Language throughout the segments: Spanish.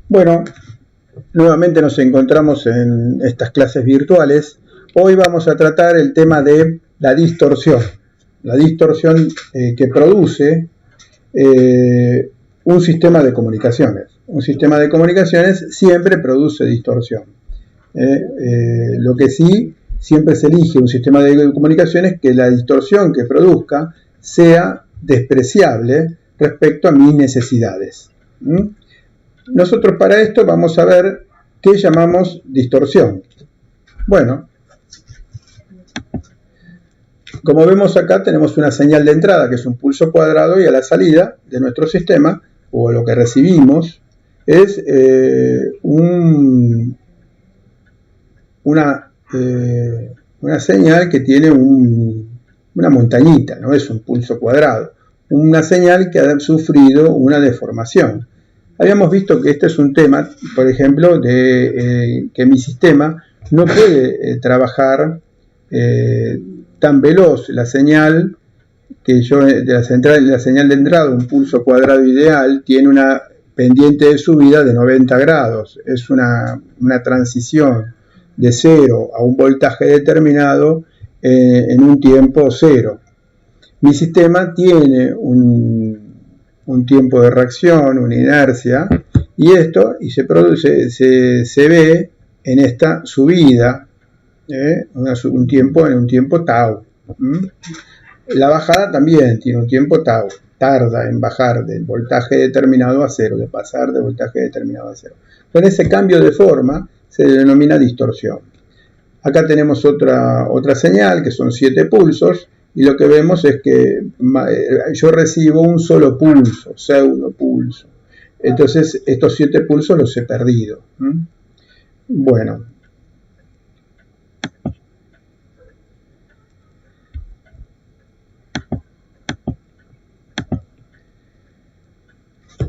Bueno, nuevamente nos encontramos en estas clases virtuales. Hoy vamos a tratar el tema de la distorsión que produce un sistema de comunicaciones. Un sistema de comunicaciones siempre produce distorsión. Lo que sí, siempre se elige un sistema de comunicaciones que la distorsión que produzca sea despreciable respecto a mis necesidades. Nosotros para esto vamos a ver qué llamamos distorsión. Bueno, como vemos acá tenemos una señal de entrada que es un pulso cuadrado y a la salida de nuestro sistema, o lo que recibimos, es una señal que tiene una montañita, no es un pulso cuadrado, una señal que ha sufrido una deformación. Habíamos visto que este es un tema, por ejemplo, de que mi sistema no puede trabajar tan veloz. La señal que yo de la señal de entrada, un pulso cuadrado ideal, tiene una pendiente de subida de 90 grados. Es una transición de 0 a un voltaje determinado en un tiempo 0. Mi sistema tiene un tiempo de reacción, una inercia, y esto se ve en esta subida, un tiempo tau. La bajada también tiene un tiempo tau, tarda en bajar del voltaje determinado a 0, de pasar de voltaje determinado a 0. Con ese cambio de forma se denomina distorsión. Acá tenemos otra señal que son 7 pulsos, y lo que vemos es que yo recibo un solo pulso, pseudo pulso. Entonces estos 7 pulsos los he perdido. Bueno.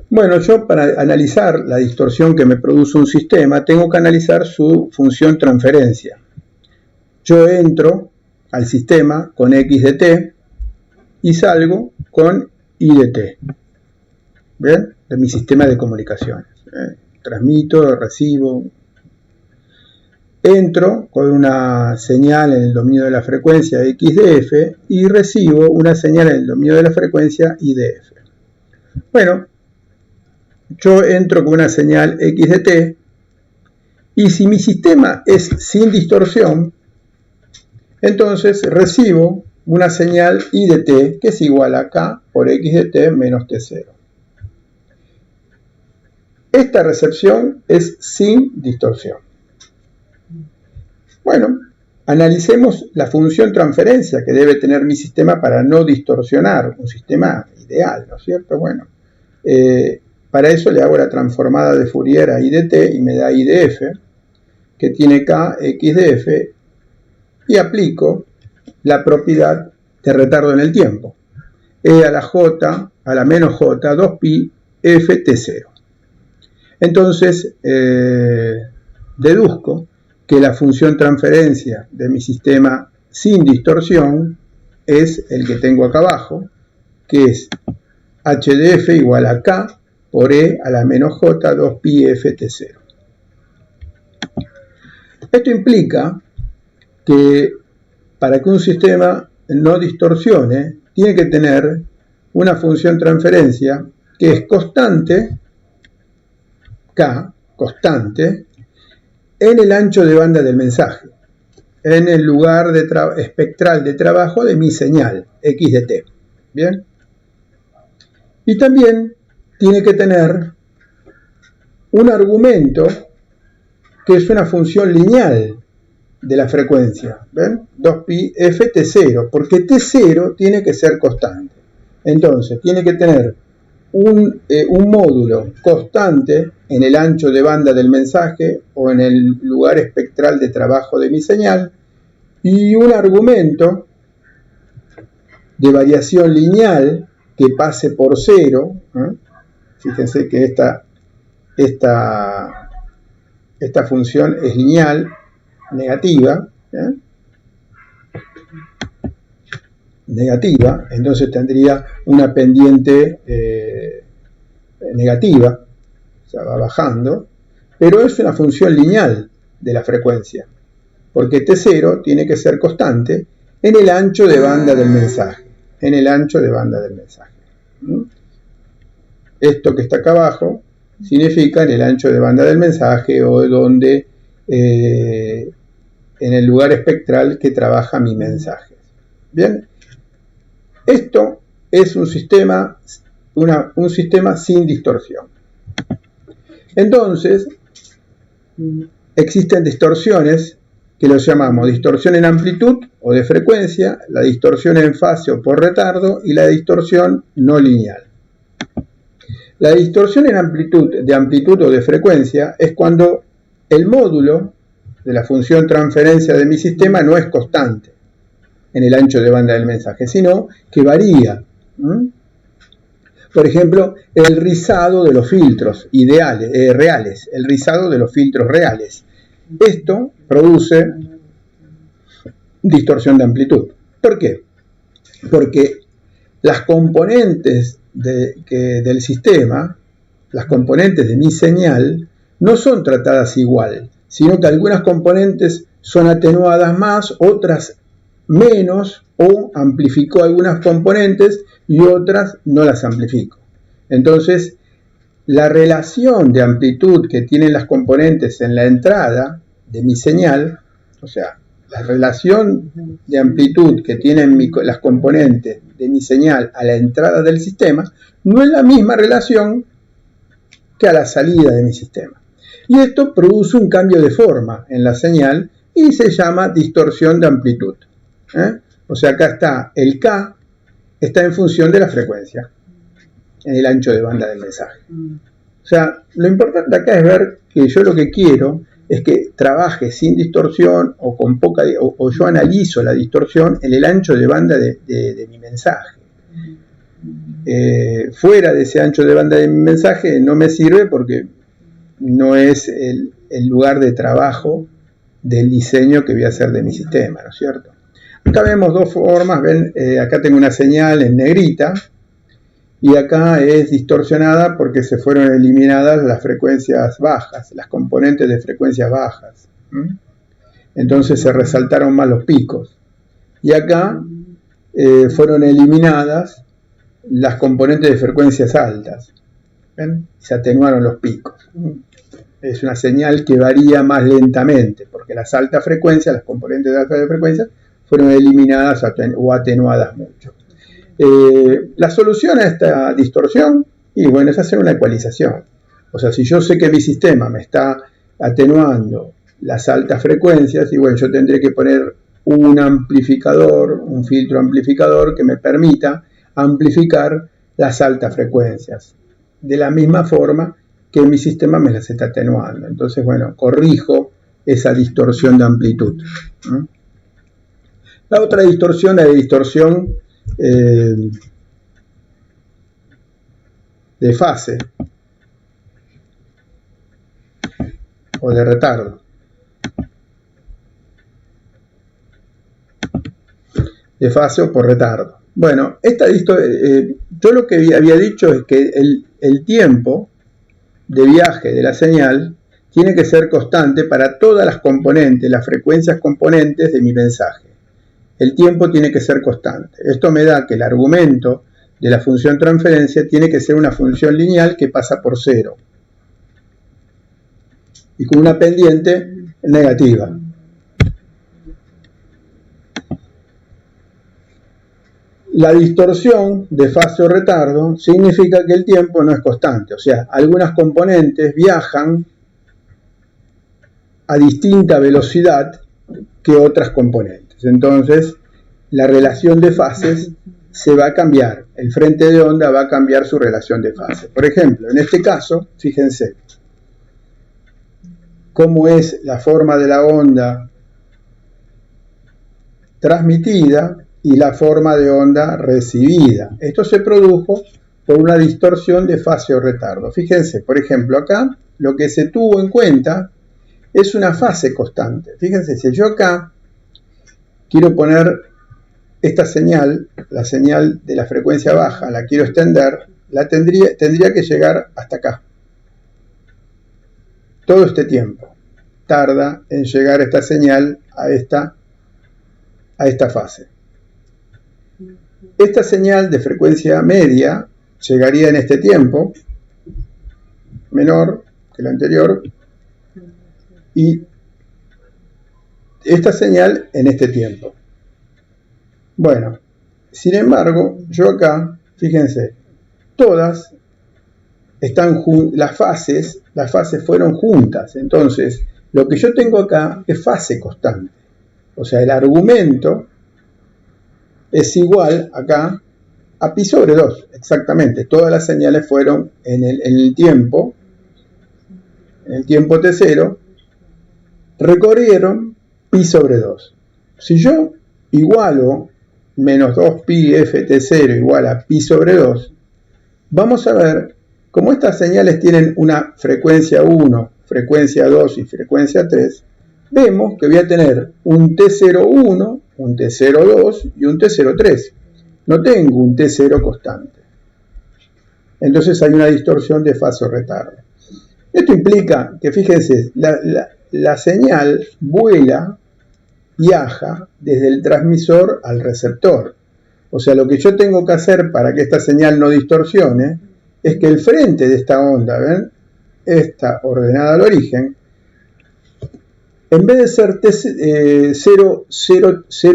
Bueno, yo para analizar la distorsión que me produce un sistema, tengo que analizar su función transferencia. Yo entro al sistema con X de t y salgo con Y de t. ¿Bien? De mi sistema de comunicaciones. Transmito, recibo. Entro con una señal en el dominio de la frecuencia X de f y recibo una señal en el dominio de la frecuencia Y de f. Bueno, yo entro con una señal X de t y si mi sistema es sin distorsión, entonces recibo una señal Y de t que es igual a K por X de t menos T0. Esta recepción es sin distorsión. Bueno, analicemos la función transferencia que debe tener mi sistema para no distorsionar, un sistema ideal, ¿no es cierto? Bueno, para eso le hago la transformada de Fourier a I de t y me da I de f, que tiene K X de f, y aplico la propiedad de retardo en el tiempo. E a la j a la menos j 2pi f t0. Entonces, deduzco que la función transferencia de mi sistema sin distorsión es el que tengo acá abajo, que es h de f igual a k por e a la menos j 2pi f t0. Esto implica que para que un sistema no distorsione, tiene que tener una función transferencia que es constante, K, constante, en el ancho de banda del mensaje, en el lugar espectral de trabajo de mi señal, X de t. ¿Bien? Y también tiene que tener un argumento que es una función lineal de la frecuencia, ¿ven? 2pi f t0, porque t0 tiene que ser constante. Entonces, tiene que tener un módulo constante en el ancho de banda del mensaje o en el lugar espectral de trabajo de mi señal y un argumento de variación lineal que pase por 0. Fíjense que esta función es lineal, negativa, negativa, entonces tendría una pendiente negativa, o sea, va bajando, pero es una función lineal de la frecuencia, porque T0 tiene que ser constante en el ancho de banda del mensaje, en el ancho de banda del mensaje. Esto que está acá abajo significa en el ancho de banda del mensaje o donde en el lugar espectral que trabaja mi mensaje. Bien, esto es un sistema sin distorsión. Entonces, existen distorsiones que los llamamos distorsión en amplitud o de frecuencia, la distorsión en fase o por retardo y la distorsión no lineal. La distorsión en de amplitud o de frecuencia es cuando el módulo de la función transferencia de mi sistema no es constante en el ancho de banda del mensaje, sino que varía. Por ejemplo, el rizado de los filtros reales, el rizado de los filtros reales. Esto produce distorsión de amplitud. ¿Por qué? Porque las componentes del sistema, las componentes de mi señal, no son tratadas igual, sino que algunas componentes son atenuadas más, otras menos, o amplificó algunas componentes y otras no las amplifico. Entonces, la relación de amplitud que tienen las componentes en la entrada de mi señal, o sea, la relación de amplitud que tienen las componentes de mi señal a la entrada del sistema, no es la misma relación que a la salida de mi sistema. Y esto produce un cambio de forma en la señal y se llama distorsión de amplitud. O sea, acá está el K, está en función de la frecuencia, en el ancho de banda del mensaje. O sea, lo importante acá es ver que yo lo que quiero es que trabaje sin distorsión o con poca, o yo analizo la distorsión en el ancho de banda de mi mensaje. Fuera de ese ancho de banda de mi mensaje no me sirve porque no es el lugar de trabajo del diseño que voy a hacer de mi sistema, ¿no es cierto? Acá vemos dos formas, ven, acá tengo una señal en negrita y acá es distorsionada porque se fueron eliminadas las frecuencias bajas, las componentes de frecuencias bajas. Entonces se resaltaron más los picos. Y acá fueron eliminadas las componentes de frecuencias altas. ¿Ven? Se atenuaron los picos. Es una señal que varía más lentamente, porque las altas frecuencias, las componentes de altas frecuencias, fueron eliminadas o atenuadas mucho. La solución a esta distorsión, y bueno, es hacer una ecualización. O sea, si yo sé que mi sistema me está atenuando las altas frecuencias, y bueno, yo tendré que poner un amplificador, un filtro amplificador que me permita amplificar las altas frecuencias, de la misma forma que mi sistema me las está atenuando. Entonces, bueno, corrijo esa distorsión de amplitud. La otra distorsión es la distorsión de fase o de retardo. De fase o por retardo. Bueno, yo lo que había dicho es que el tiempo de viaje de la señal tiene que ser constante para todas las componentes, las frecuencias componentes de mi mensaje. El tiempo tiene que ser constante. Esto me da que el argumento de la función transferencia tiene que ser una función lineal que pasa por 0 y con una pendiente negativa. La distorsión de fase o retardo significa que el tiempo no es constante, o sea, algunas componentes viajan a distinta velocidad que otras componentes. Entonces, la relación de fases se va a cambiar, el frente de onda va a cambiar su relación de fase. Por ejemplo, en este caso, fíjense cómo es la forma de la onda transmitida y la forma de onda recibida. Esto se produjo por una distorsión de fase o retardo. Fíjense, por ejemplo, acá lo que se tuvo en cuenta es una fase constante. Fíjense, si yo acá quiero poner esta señal, la señal de la frecuencia baja, la quiero extender, tendría que llegar hasta acá. Todo este tiempo tarda en llegar esta señal a esta fase. Esta señal de frecuencia media llegaría en este tiempo, menor que la anterior, y esta señal en este tiempo. Bueno, sin embargo, yo acá, fíjense, todas están las fases fueron juntas. Entonces, lo que yo tengo acá es fase constante. O sea, el argumento es igual acá a pi sobre 2, exactamente. Todas las señales fueron en el tiempo t0, recorrieron pi sobre 2. Si yo igualo menos 2 pi f t0 igual a pi sobre 2, vamos a ver, como estas señales tienen una frecuencia 1, frecuencia 2 y frecuencia 3, vemos que voy a tener un T01, un T02 y un T03. No tengo un T0 constante. Entonces hay una distorsión de fase o retardo. Esto implica que, fíjense, la señal viaja desde el transmisor al receptor. O sea, lo que yo tengo que hacer para que esta señal no distorsione es que el frente de esta onda, ¿ven? Esta ordenada al origen, en vez de ser 0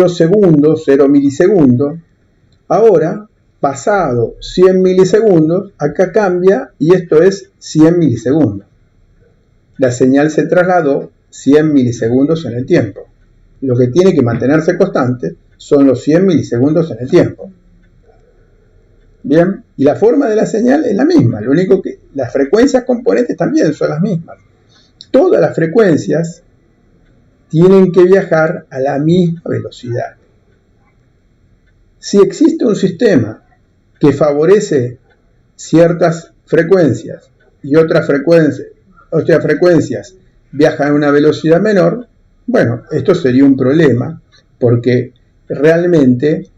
segundos, 0 milisegundos, ahora, pasado 100 milisegundos, acá cambia y esto es 100 milisegundos. La señal se trasladó 100 milisegundos en el tiempo. Lo que tiene que mantenerse constante son los 100 milisegundos en el tiempo. Bien, y la forma de la señal es la misma, lo único que las frecuencias componentes también son las mismas. Todas las frecuencias tienen que viajar a la misma velocidad. Si existe un sistema que favorece ciertas frecuencias y otras frecuencias viajan a una velocidad menor, bueno, esto sería un problema porque realmente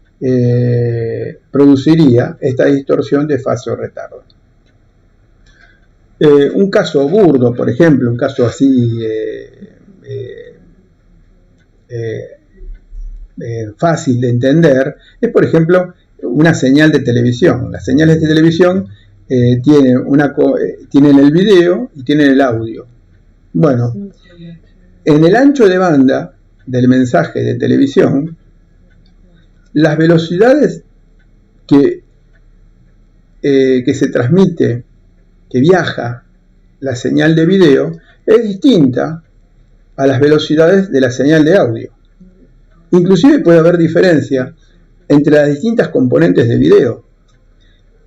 produciría esta distorsión de fase o retardo. Un caso burdo, por ejemplo, un caso así fácil de entender, es por ejemplo una señal de televisión. Las señales de televisión tienen el video y tienen el audio. Bueno, en el ancho de banda del mensaje de televisión, las velocidades que se transmite, que viaja la señal de video, es distinta a las velocidades de la señal de audio. Inclusive puede haber diferencia entre las distintas componentes de video.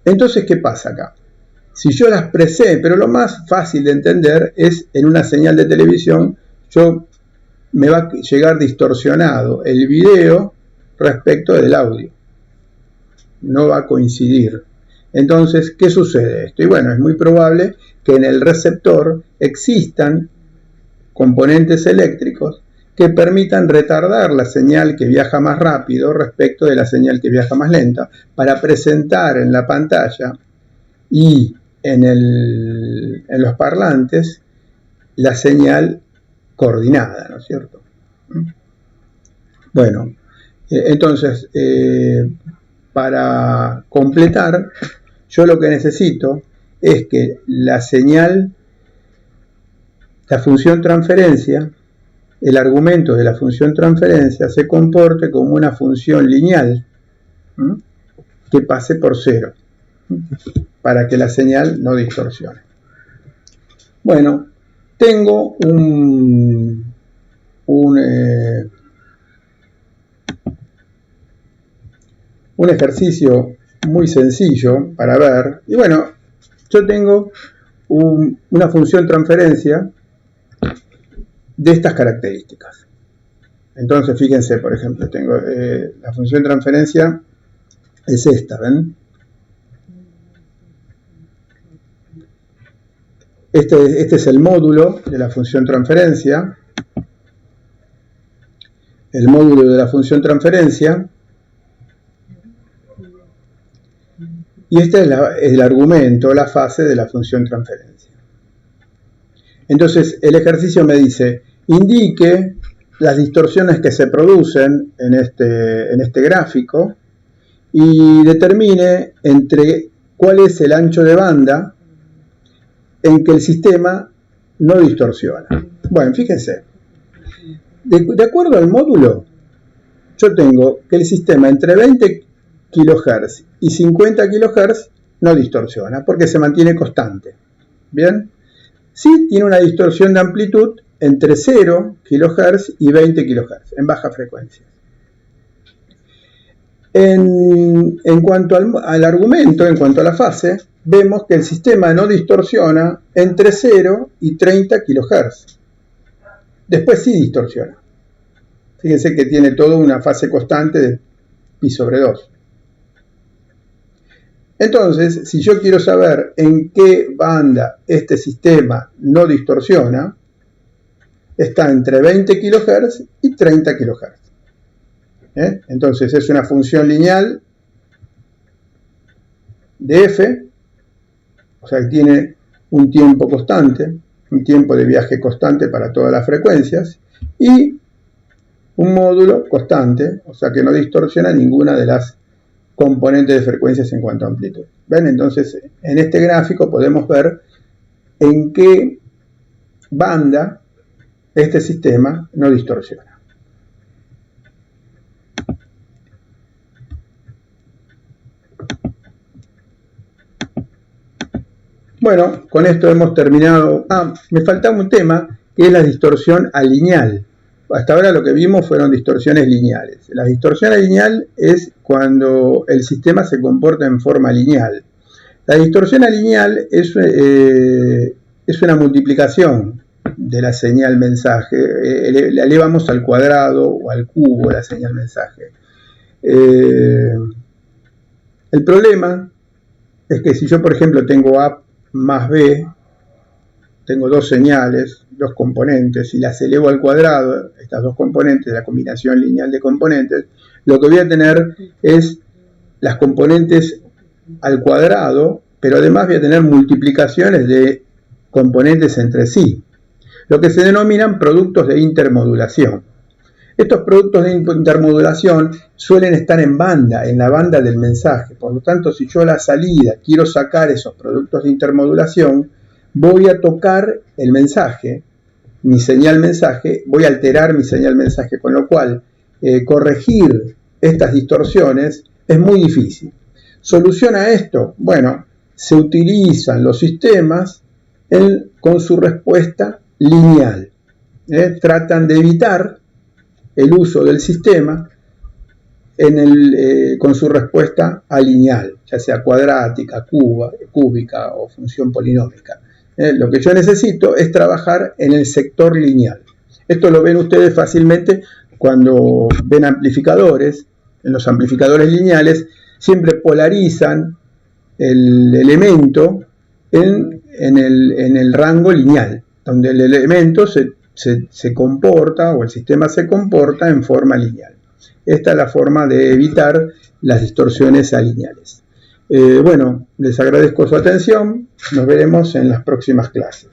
Entonces, ¿qué pasa acá? Si yo las expresé, pero lo más fácil de entender es en una señal de televisión, me va a llegar distorsionado el video respecto del audio. No va a coincidir. Entonces, ¿qué sucede esto? Y bueno, es muy probable que en el receptor existan componentes eléctricos que permitan retardar la señal que viaja más rápido respecto de la señal que viaja más lenta para presentar en la pantalla y en los parlantes la señal coordinada, ¿no es cierto? Bueno, entonces, para completar, yo lo que necesito es que la señal, la función transferencia, el argumento de la función transferencia se comporte como una función lineal que pase por 0 para que la señal no distorsione. Bueno, tengo un ejercicio muy sencillo para ver. Y bueno, yo tengo una función transferencia de estas características. Entonces, fíjense, por ejemplo, tengo la función transferencia es esta, ¿ven? Este es el módulo de la función transferencia. El módulo de la función transferencia Y este es el argumento, la fase de la función transferencia. Entonces el ejercicio me dice, indique las distorsiones que se producen en este gráfico y determine entre cuál es el ancho de banda en que el sistema no distorsiona. Bueno, fíjense, de acuerdo al módulo, yo tengo que el sistema entre 20 kHz y 50 kHz no distorsiona porque se mantiene constante. ¿Bien? Sí tiene una distorsión de amplitud entre 0 kHz y 20 kHz en baja frecuencia. En cuanto al argumento, en cuanto a la fase, vemos que el sistema no distorsiona entre 0 y 30 kHz. Después sí distorsiona. Fíjense que tiene toda una fase constante de pi sobre 2. Entonces, si yo quiero saber en qué banda este sistema no distorsiona, está entre 20 kHz y 30 kHz. Entonces es una función lineal de f, o sea que tiene un tiempo constante, un tiempo de viaje constante para todas las frecuencias, y un módulo constante, o sea que no distorsiona ninguna de las componentes de frecuencias en cuanto a amplitud. ¿Ven? Entonces en este gráfico podemos ver en qué banda este sistema no distorsiona. Bueno, con esto hemos terminado. Me faltaba un tema que es la distorsión alineal. Hasta ahora lo que vimos fueron distorsiones lineales. La distorsión alineal es cuando el sistema se comporta en forma lineal. La distorsión alineal es una multiplicación de la señal mensaje. La elevamos al cuadrado o al cubo la señal mensaje. El problema es que si yo, por ejemplo, tengo A más B, tengo dos señales, dos componentes, y las elevo al cuadrado, estas dos componentes, la combinación lineal de componentes, lo que voy a tener es las componentes al cuadrado, pero además voy a tener multiplicaciones de componentes entre sí, lo que se denominan productos de intermodulación. Estos productos de intermodulación suelen estar en la banda del mensaje. Por lo tanto, si yo a la salida quiero sacar esos productos de intermodulación, voy a tocar el mensaje, mi señal mensaje, voy a alterar mi señal mensaje, con lo cual corregir estas distorsiones es muy difícil. ¿Solución a esto? Bueno, se utilizan los sistemas con su respuesta lineal. Tratan de evitar el uso del sistema con su respuesta alineal, ya sea cuadrática, cúbica o función polinómica. Lo que yo necesito es trabajar en el sector lineal. Esto lo ven ustedes fácilmente cuando ven amplificadores. En los amplificadores lineales siempre polarizan el elemento en el rango lineal, donde el elemento se comporta, o el sistema se comporta en forma lineal. Esta es la forma de evitar las distorsiones alineales. Bueno, les agradezco su atención. Nos veremos en las próximas clases.